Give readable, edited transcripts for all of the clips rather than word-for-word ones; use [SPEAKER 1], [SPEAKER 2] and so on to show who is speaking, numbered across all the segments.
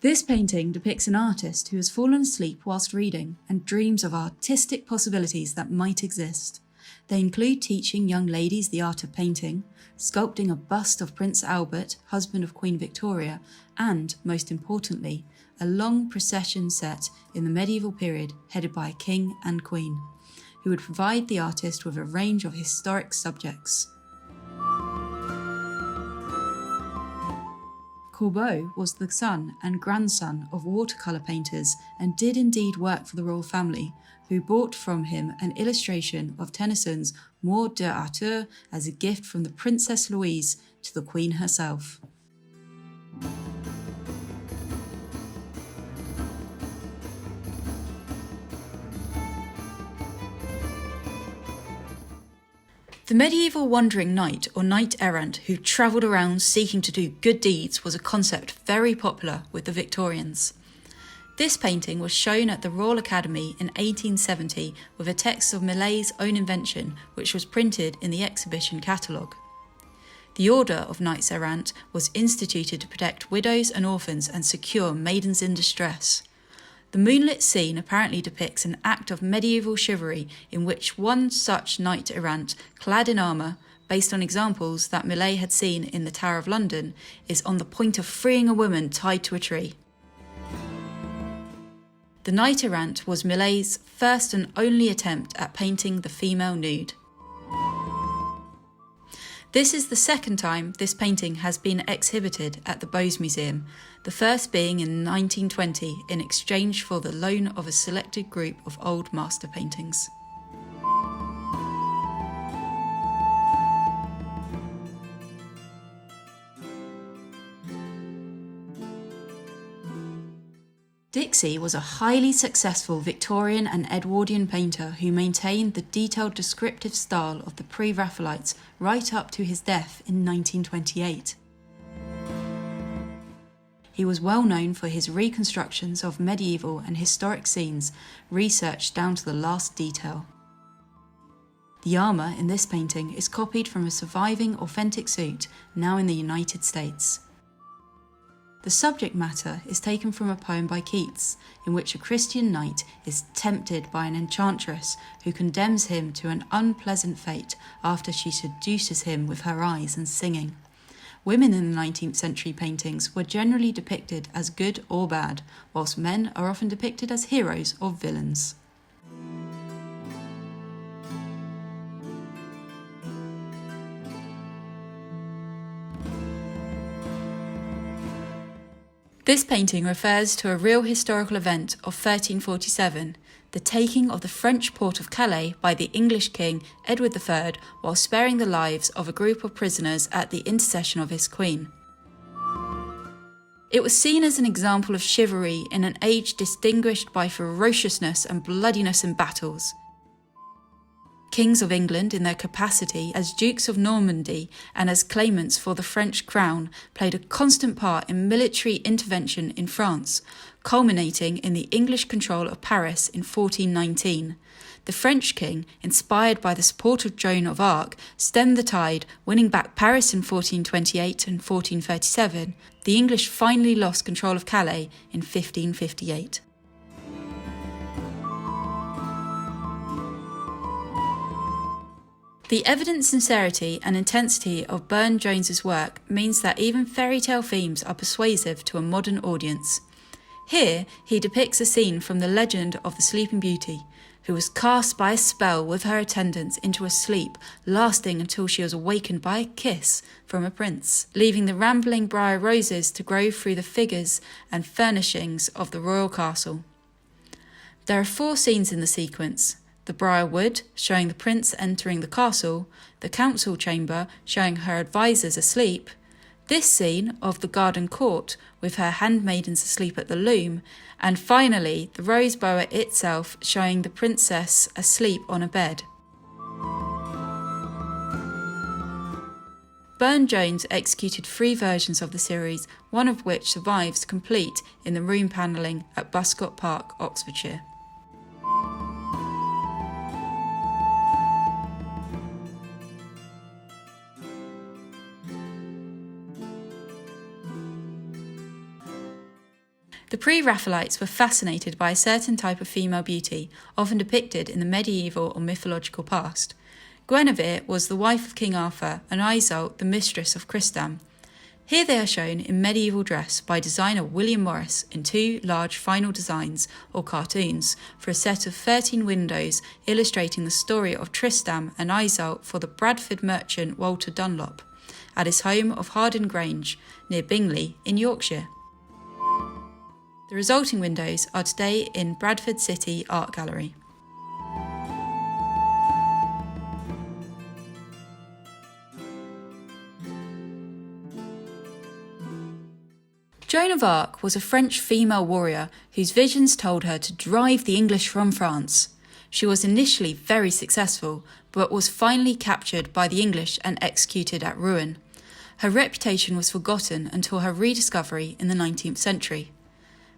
[SPEAKER 1] This painting depicts an artist who has fallen asleep whilst reading and dreams of artistic possibilities that might exist. They include teaching young ladies the art of painting, sculpting a bust of Prince Albert, husband of Queen Victoria, and, most importantly, a long procession set in the medieval period headed by a king and queen, who would provide the artist with a range of historic subjects. Corbeau was the son and grandson of watercolour painters and did indeed work for the royal family, who bought from him an illustration of Tennyson's Mort d'Arthur as a gift from the Princess Louise to the Queen herself. The medieval wandering knight or knight-errant who travelled around seeking to do good deeds was a concept very popular with the Victorians. This painting was shown at the Royal Academy in 1870 with a text of Millet's own invention, which was printed in the exhibition catalogue. The Order of Knights-Errant was instituted to protect widows and orphans and secure maidens in distress. The moonlit scene apparently depicts an act of medieval chivalry in which one such knight-errant, clad in armour, based on examples that Millet had seen in the Tower of London, is on the point of freeing a woman tied to a tree. The knight-errant was Millet's first and only attempt at painting the female nude. This is the second time this painting has been exhibited at the Beaux Museum, the first being in 1920 in exchange for the loan of a selected group of old master paintings. Dixie was a highly successful Victorian and Edwardian painter who maintained the detailed descriptive style of the Pre-Raphaelites right up to his death in 1928. He was well known for his reconstructions of medieval and historic scenes, researched down to the last detail. The armour in this painting is copied from a surviving authentic suit now in the United States. The subject matter is taken from a poem by Keats, in which a Christian knight is tempted by an enchantress who condemns him to an unpleasant fate after she seduces him with her eyes and singing. Women in the 19th century paintings were generally depicted as good or bad, whilst men are often depicted as heroes or villains. This painting refers to a real historical event of 1347, the taking of the French port of Calais by the English king Edward III while sparing the lives of a group of prisoners at the intercession of his queen. It was seen as an example of chivalry in an age distinguished by ferociousness and bloodiness in battles. Kings of England, in their capacity as Dukes of Normandy and as claimants for the French crown, played a constant part in military intervention in France, culminating in the English control of Paris in 1419. The French king, inspired by the support of Joan of Arc, stemmed the tide, winning back Paris in 1428 and 1437. The English finally lost control of Calais in 1558. The evident sincerity and intensity of Burne-Jones's work means that even fairy tale themes are persuasive to a modern audience. Here, he depicts a scene from the legend of the Sleeping Beauty, who was cast by a spell with her attendants into a sleep lasting until she was awakened by a kiss from a prince, leaving the rambling briar roses to grow through the figures and furnishings of the royal castle. There are 4 scenes in the sequence: the briar wood, showing the prince entering the castle, the council chamber, showing her advisors asleep, this scene of the garden court, with her handmaidens asleep at the loom, and finally the rose bower itself, showing the princess asleep on a bed. Burne-Jones executed 3 versions of the series, one of which survives complete in the room panelling at Buscott Park, Oxfordshire. The Pre-Raphaelites were fascinated by a certain type of female beauty, often depicted in the medieval or mythological past. Guinevere was the wife of King Arthur and Iseult the mistress of Tristan. Here they are shown in medieval dress by designer William Morris in 2 large final designs or cartoons for a set of 13 windows illustrating the story of Tristan and Iseult for the Bradford merchant Walter Dunlop at his home of Harden Grange near Bingley in Yorkshire. The resulting windows are today in Bradford City Art Gallery. Joan of Arc was a French female warrior whose visions told her to drive the English from France. She was initially very successful, but was finally captured by the English and executed at Rouen. Her reputation was forgotten until her rediscovery in the 19th century.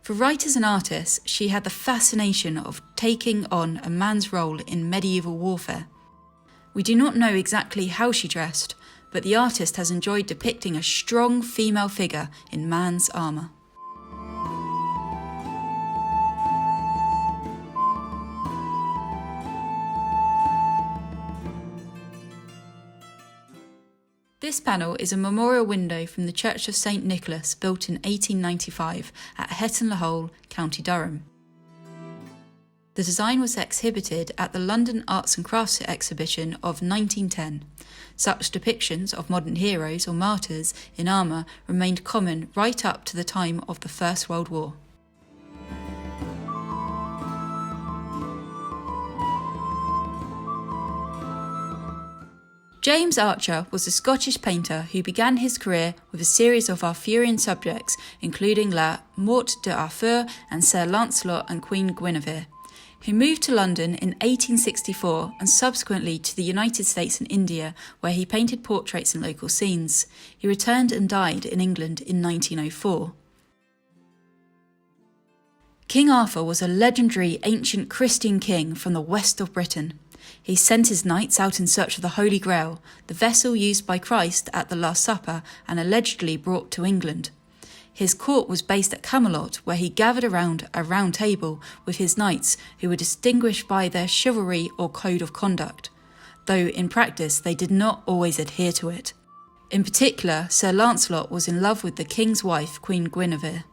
[SPEAKER 1] For writers and artists, she had the fascination of taking on a man's role in medieval warfare. We do not know exactly how she dressed, but the artist has enjoyed depicting a strong female figure in man's armour. This panel is a memorial window from the Church of St Nicholas, built in 1895 at Hetton-le-Hole, County Durham. The design was exhibited at the London Arts and Crafts exhibition of 1910. Such depictions of modern heroes or martyrs in armour remained common right up to the time of the First World War. James Archer was a Scottish painter who began his career with a series of Arthurian subjects, including La Morte d'Arthur and Sir Lancelot and Queen Guinevere. He moved to London in 1864 and subsequently to the United States and India, where he painted portraits and local scenes. He returned and died in England in 1904. King Arthur was a legendary ancient Christian king from the west of Britain. He sent his knights out in search of the Holy Grail, the vessel used by Christ at the Last Supper and allegedly brought to England. His court was based at Camelot, where he gathered around a round table with his knights, who were distinguished by their chivalry or code of conduct, though in practice they did not always adhere to it. In particular, Sir Lancelot was in love with the king's wife, Queen Guinevere.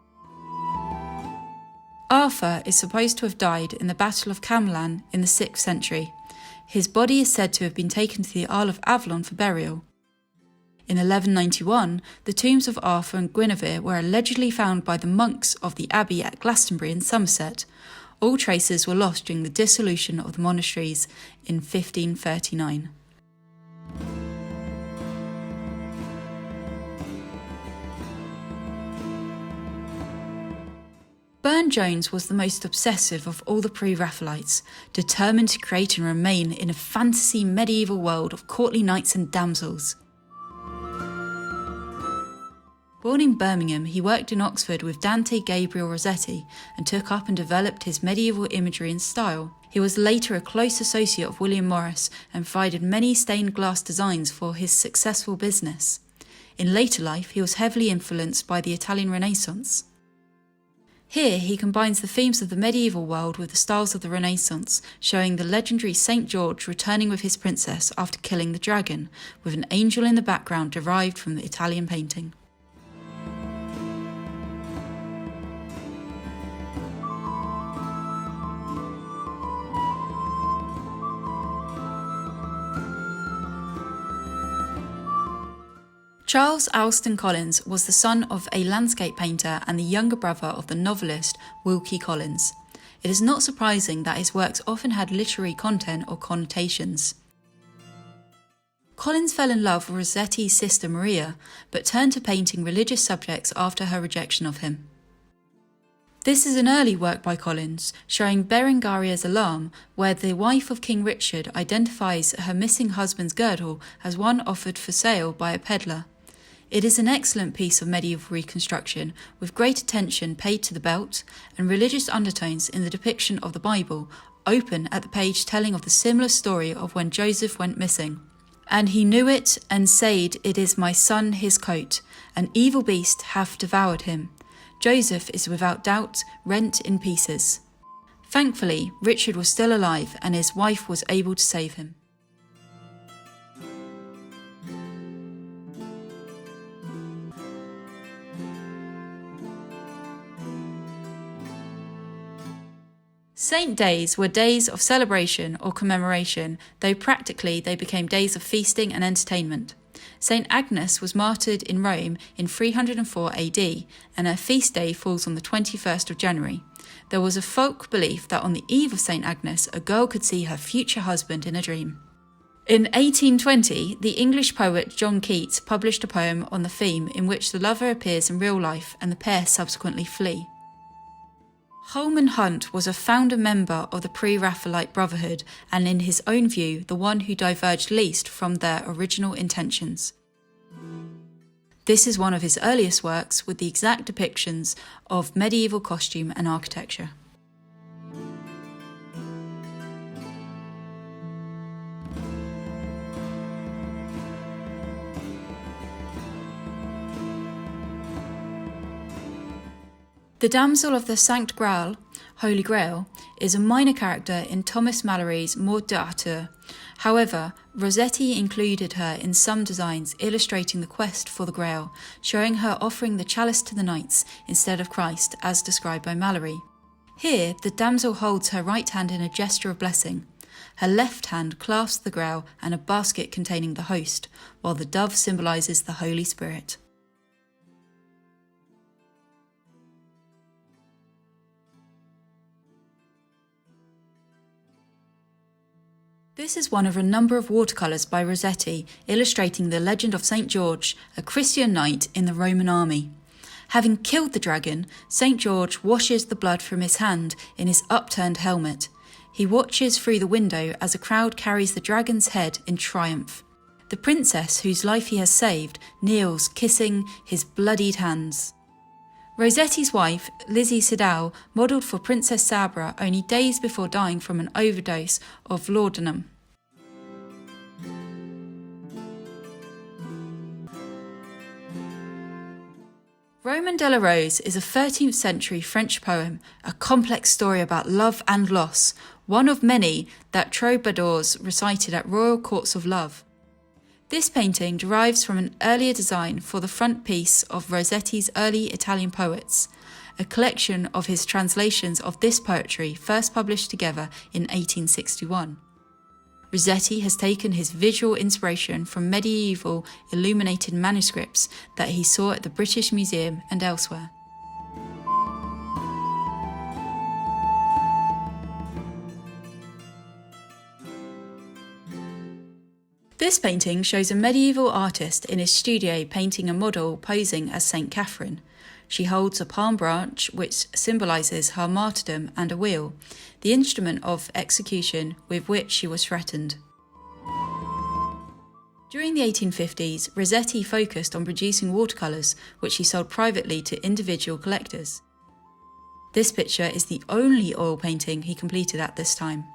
[SPEAKER 1] Arthur is supposed to have died in the Battle of Camlan in the 6th century. His body is said to have been taken to the Isle of Avalon for burial. In 1191, the tombs of Arthur and Guinevere were allegedly found by the monks of the abbey at Glastonbury in Somerset. All traces were lost during the dissolution of the monasteries in 1539. Burne-Jones was the most obsessive of all the Pre-Raphaelites, determined to create and remain in a fantasy medieval world of courtly knights and damsels. Born in Birmingham, he worked in Oxford with Dante Gabriel Rossetti and took up and developed his medieval imagery and style. He was later a close associate of William Morris and provided many stained glass designs for his successful business. In later life, he was heavily influenced by the Italian Renaissance. Here he combines the themes of the medieval world with the styles of the Renaissance, showing the legendary St. George returning with his princess after killing the dragon, with an angel in the background derived from the Italian painting. Charles Alston Collins was the son of a landscape painter and the younger brother of the novelist Wilkie Collins. It is not surprising that his works often had literary content or connotations. Collins fell in love with Rossetti's sister Maria, but turned to painting religious subjects after her rejection of him. This is an early work by Collins, showing Berengaria's alarm, where the wife of King Richard identifies her missing husband's girdle as one offered for sale by a peddler. It is an excellent piece of medieval reconstruction, with great attention paid to the belt, and religious undertones in the depiction of the Bible, open at the page telling of the similar story of when Joseph went missing. And he knew it, and said, It is my son his coat. An evil beast hath devoured him. Joseph is without doubt rent in pieces. Thankfully, Richard was still alive, and his wife was able to save him. Saint days were days of celebration or commemoration, though practically they became days of feasting and entertainment. Saint Agnes was martyred in Rome in 304 AD, and her feast day falls on the 21st of January. There was a folk belief that on the eve of Saint Agnes, a girl could see her future husband in a dream. In 1820, the English poet John Keats published a poem on the theme in which the lover appears in real life and the pair subsequently flee. Holman Hunt was a founder member of the Pre-Raphaelite Brotherhood, and in his own view, the one who diverged least from their original intentions. This is one of his earliest works with the exact depictions of medieval costume and architecture. The Damsel of the Sanct Graal, Holy Grail, is a minor character in Thomas Malory's Morte d'Arthur. However, Rossetti included her in some designs illustrating the quest for the Grail, showing her offering the chalice to the knights instead of Christ, as described by Malory. Here, the damsel holds her right hand in a gesture of blessing. Her left hand clasps the Grail and a basket containing the host, while the dove symbolises the Holy Spirit. This is one of a number of watercolours by Rossetti illustrating the legend of St. George, a Christian knight in the Roman army. Having killed the dragon, St. George washes the blood from his hand in his upturned helmet. He watches through the window as a crowd carries the dragon's head in triumph. The princess, whose life he has saved, kneels, kissing his bloodied hands. Rossetti's wife, Lizzie Siddall, modelled for Princess Sabra only days before dying from an overdose of laudanum. Roman de la Rose is a 13th century French poem, a complex story about love and loss, one of many that troubadours recited at royal courts of love. This painting derives from an earlier design for the frontispiece of Rossetti's early Italian poets, a collection of his translations of this poetry first published together in 1861. Rossetti has taken his visual inspiration from medieval illuminated manuscripts that he saw at the British Museum and elsewhere. This painting shows a medieval artist in his studio painting a model posing as St. Catherine. She holds a palm branch which symbolises her martyrdom and a wheel, the instrument of execution with which she was threatened. During the 1850s, Rossetti focused on producing watercolours which he sold privately to individual collectors. This picture is the only oil painting he completed at this time.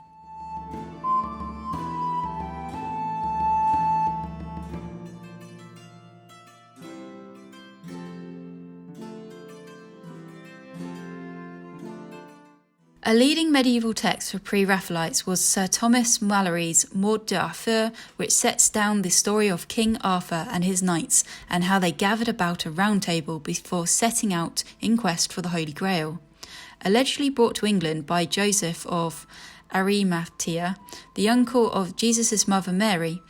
[SPEAKER 1] A leading medieval text for Pre-Raphaelites was Sir Thomas Malory's Morte d'Arthur, which sets down the story of King Arthur and his knights and how they gathered about a round table before setting out in quest for the Holy Grail. Allegedly brought to England by Joseph of Arimathea, the uncle of Jesus' mother Mary,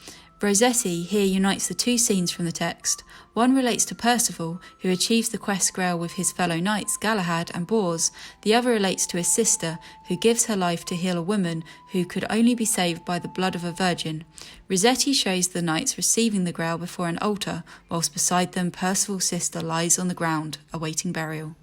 [SPEAKER 1] Rossetti here unites the two scenes from the text. One relates to Percival, who achieves the quest grail with his fellow knights Galahad and Bors. The other relates to his sister, who gives her life to heal a woman who could only be saved by the blood of a virgin. Rossetti shows the knights receiving the grail before an altar, whilst beside them Percival's sister lies on the ground, awaiting burial.